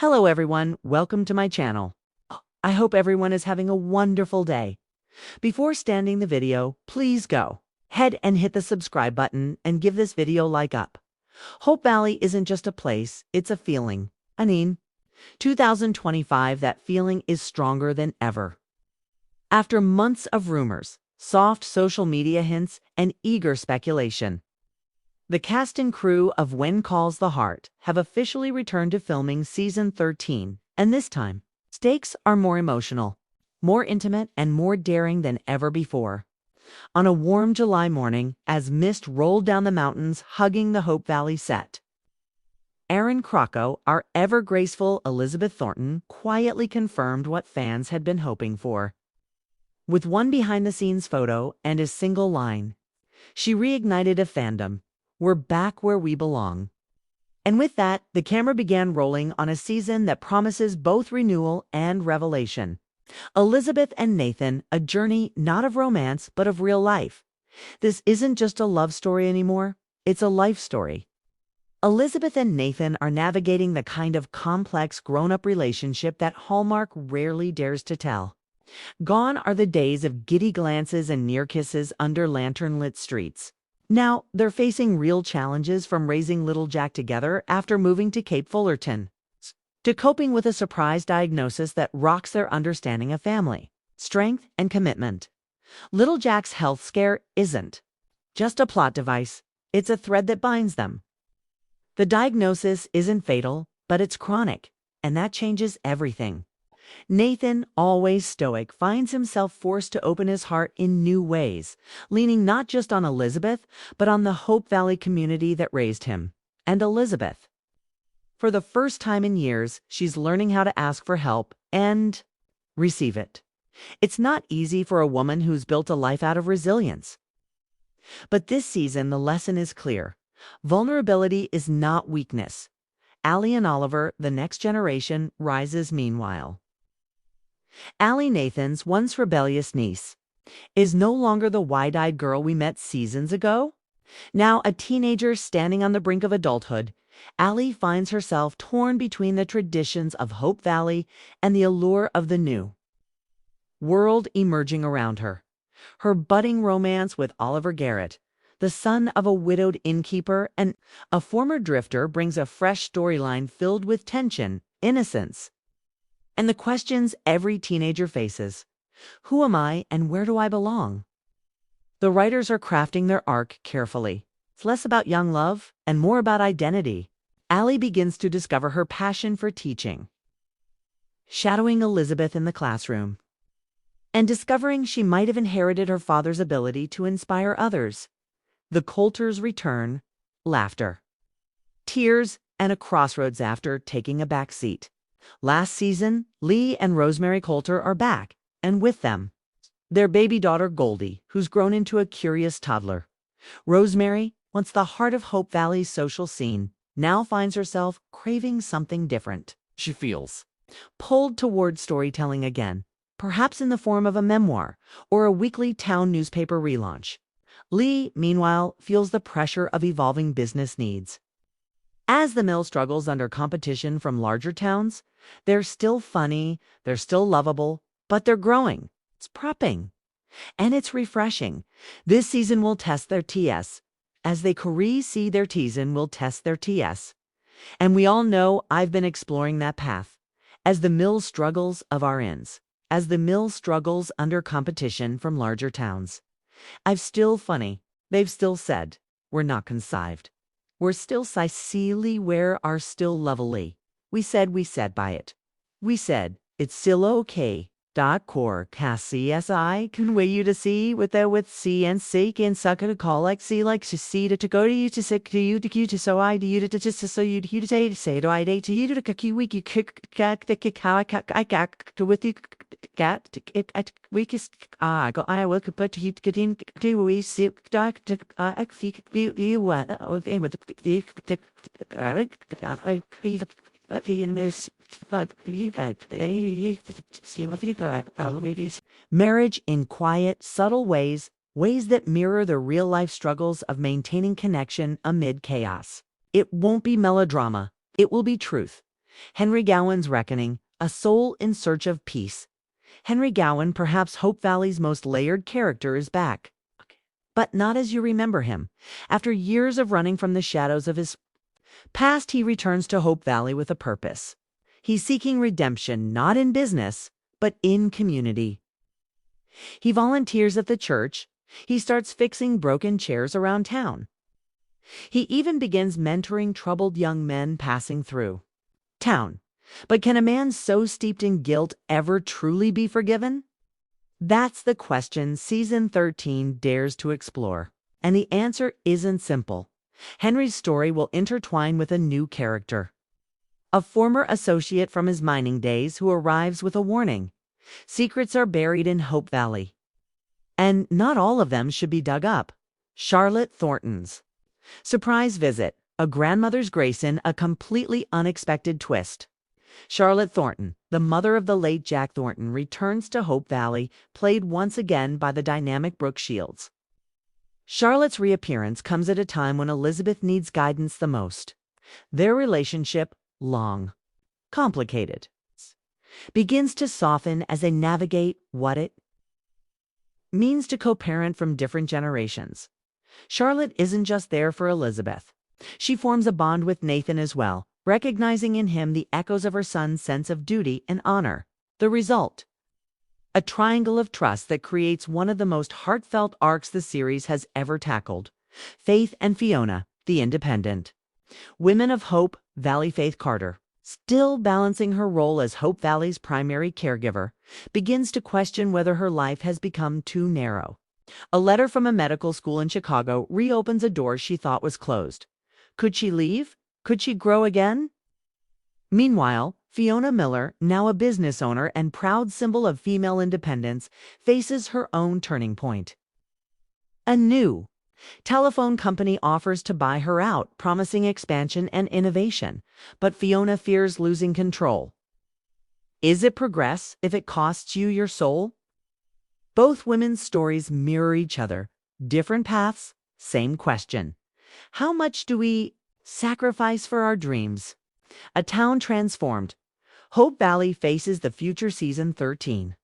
Hello everyone, welcome to my channel. I hope everyone is having a wonderful day. Before starting the video, please go ahead and hit the subscribe button and give this video a like up. Hope Valley isn't just a place, it's a feeling. 2025, that feeling is stronger than ever. After months of rumors, soft social media hints, and eager speculation, the cast and crew of When Calls the Heart have officially returned to filming season 13, and this time, stakes are more emotional, more intimate, and more daring than ever before. On a warm July morning, as mist rolled down the mountains hugging the Hope Valley set, Erin Krakow, our ever-graceful Elizabeth Thornton, quietly confirmed what fans had been hoping for. With one behind-the-scenes photo and a single line, she reignited a fandom. We're back where we belong. And with that, the camera began rolling on a season that promises both renewal and revelation. Elizabeth and Nathan, a journey not of romance, but of real life. This isn't just a love story anymore, it's a life story. Elizabeth and Nathan are navigating the kind of complex grown-up relationship that Hallmark rarely dares to tell. Gone are the days of giddy glances and near kisses under lantern-lit streets. Now, they're facing real challenges, from raising little Jack together after moving to Cape Fullerton, to coping with a surprise diagnosis that rocks their understanding of family, strength, and commitment. Little Jack's health scare isn't just a plot device, it's a thread that binds them. The diagnosis isn't fatal, but it's chronic, and that changes everything. Nathan, always stoic, finds himself forced to open his heart in new ways, leaning not just on Elizabeth, but on the Hope Valley community that raised him. And Elizabeth, for the first time in years, she's learning how to ask for help and receive it. It's not easy for a woman who's built a life out of resilience. But this season, the lesson is clear. Vulnerability is not weakness. Alli and Oliver, the next generation, rises meanwhile. Alli, Nathan's once rebellious niece, is no longer the wide-eyed girl we met seasons ago. Now a teenager standing on the brink of adulthood, Alli finds herself torn between the traditions of Hope Valley and the allure of the new world emerging around her. Her budding romance with Oliver Garrett, the son of a widowed innkeeper and a former drifter, brings a fresh storyline filled with tension, innocence, and the questions every teenager faces. Who am I and where do I belong? The writers are crafting their arc carefully. It's less about young love and more about identity. Alli begins to discover her passion for teaching, shadowing Elizabeth in the classroom, and discovering she might have inherited her father's ability to inspire others. The Coulters return, laughter, tears, and a crossroads after taking a back seat. Last season, Lee and Rosemary Coulter are back, and with them, their baby daughter Goldie, who's grown into a curious toddler. Rosemary, once the heart of Hope Valley's social scene, now finds herself craving something different. She feels pulled toward storytelling again, perhaps in the form of a memoir or a weekly town newspaper relaunch. Lee, meanwhile, feels the pressure of evolving business needs. As the mill struggles under competition from larger towns, they're still funny, they're still lovable, but they're growing. It's prepping. And it's refreshing. This season will test their TS. As they see their season will test their TS. And we all know I've been exploring that path. As the mill struggles of our ends. As the mill struggles under competition from larger towns. I've still funny. They've still said, we're not conceived. We're still Sicily, where are still lovely. We said by it. We said, it's still okay. Core CSI can way you to see with C and seek and suck at a call like see like to see to go to you to sick to you to so I do you to just so you to say to I date to you to kick you week you kick the kick how I got to with you got to it at weakest go I will put you get in to we see doctor I think you what with the marriage in quiet, subtle ways that mirror the real-life struggles of maintaining connection amid chaos. It won't be melodrama. It will be truth. Henry Gowen's Reckoning, A Soul in Search of Peace. Henry Gowen, perhaps Hope Valley's most layered character, is back. But not as you remember him. After years of running from the shadows of his past, he returns to Hope Valley with a purpose. He's seeking redemption not in business, but in community. He volunteers at the church. He starts fixing broken chairs around town. He even begins mentoring troubled young men passing through town. But can a man so steeped in guilt ever truly be forgiven? That's the question Season 13 dares to explore. And the answer isn't simple. Henry's story will intertwine with a new character. A former associate from his mining days who arrives with a warning. Secrets are buried in Hope Valley. And not all of them should be dug up. Charlotte Thornton's surprise visit, a grandmother's grace in a completely unexpected twist. Charlotte Thornton, the mother of the late Jack Thornton, returns to Hope Valley, played once again by the dynamic Brooke Shields. Charlotte's reappearance comes at a time when Elizabeth needs guidance the most. Their relationship, long, complicated, begins to soften as they navigate what it means to co-parent from different generations. Charlotte isn't just there for Elizabeth. She forms a bond with Nathan as well, recognizing in him the echoes of her son's sense of duty and honor. The result? A triangle of trust that creates one of the most heartfelt arcs the series has ever tackled. Faith and Fiona, the independent women of Hope Valley. Faith Carter, still balancing her role as Hope Valley's primary caregiver, begins to question whether her life has become too narrow. A letter from a medical school in Chicago reopens a door she thought was closed. Could she leave? Could she grow again? Meanwhile, Fiona Miller, now a business owner and proud symbol of female independence, faces her own turning point. A new telephone company offers to buy her out, promising expansion and innovation, but Fiona fears losing control. Is it progress if it costs you your soul? Both women's stories mirror each other. Different paths, same question. How much do we sacrifice for our dreams? A town transformed. Hope Valley faces the future. Season 13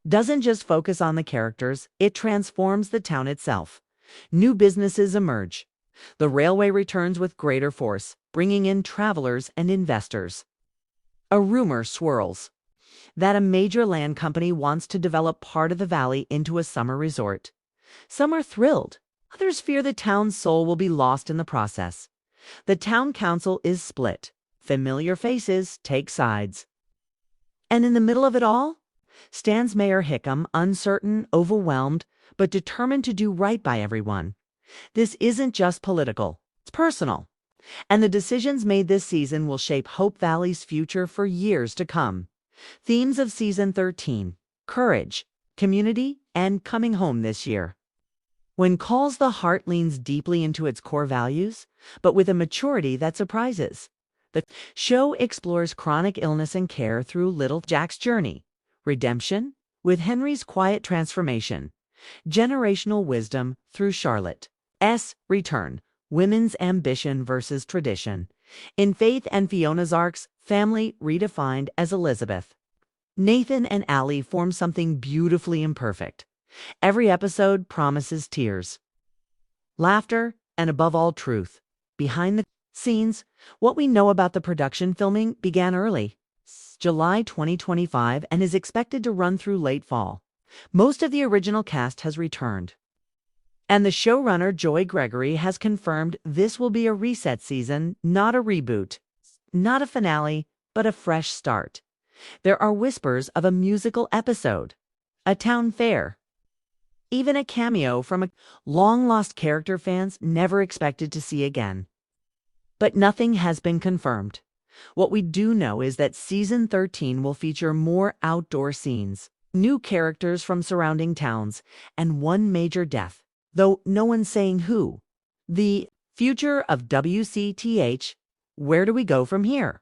doesn't just focus on the characters, it transforms the town itself. New businesses emerge. The railway returns with greater force, bringing in travelers and investors. A rumor swirls that a major land company wants to develop part of the valley into a summer resort. Some are thrilled. Others fear the town's soul will be lost in the process. The town council is split. Familiar faces take sides. And in the middle of it all stands Mayor Hickam, uncertain, overwhelmed, but determined to do right by everyone. This isn't just political, it's personal. And the decisions made this season will shape Hope Valley's future for years to come. Themes of Season 13: courage, community, and coming home this year. When Calls, the heart leans deeply into its core values, but with a maturity that surprises. The show explores chronic illness and care through little Jack's journey, redemption with Henry's quiet transformation, generational wisdom through Charlotte's return, women's ambition versus tradition. In Faith and Fiona's arcs, family redefined as Elizabeth. Nathan and Alli form something beautifully imperfect. Every episode promises tears, laughter, and above all, truth. Behind the scenes, what we know about the production filming began early, July 2025, and is expected to run through late fall. Most of the original cast has returned. And the showrunner, Joy Gregory, has confirmed this will be a reset season, not a reboot. Not a finale, but a fresh start. There are whispers of a musical episode, a town fair, even a cameo from a long-lost character fans never expected to see again. But nothing has been confirmed. What we do know is that Season 13 will feature more outdoor scenes, new characters from surrounding towns, and one major death, though no one's saying who. The future of WCTH. Where do we go from here?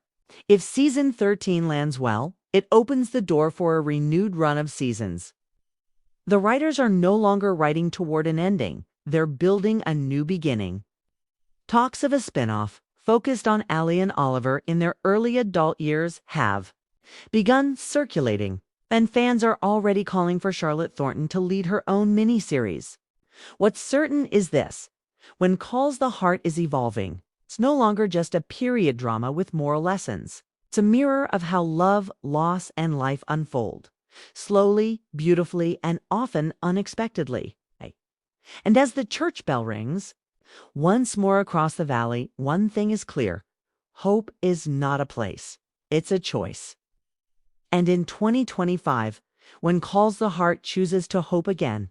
If Season 13 lands well, it opens the door for a renewed run of seasons. The writers are no longer writing toward an ending. They're building a new beginning. Talks of a spin-off, focused on Alli and Oliver in their early adult years have begun circulating, and fans are already calling for Charlotte Thornton to lead her own miniseries. What's certain is this: When Calls the Heart is evolving, it's no longer just a period drama with moral lessons. It's a mirror of how love, loss, and life unfold, slowly, beautifully, and often unexpectedly. And as the church bell rings, once more across the valley, one thing is clear: hope is not a place, it's a choice. And in 2025, when Calls the Heart chooses to hope again,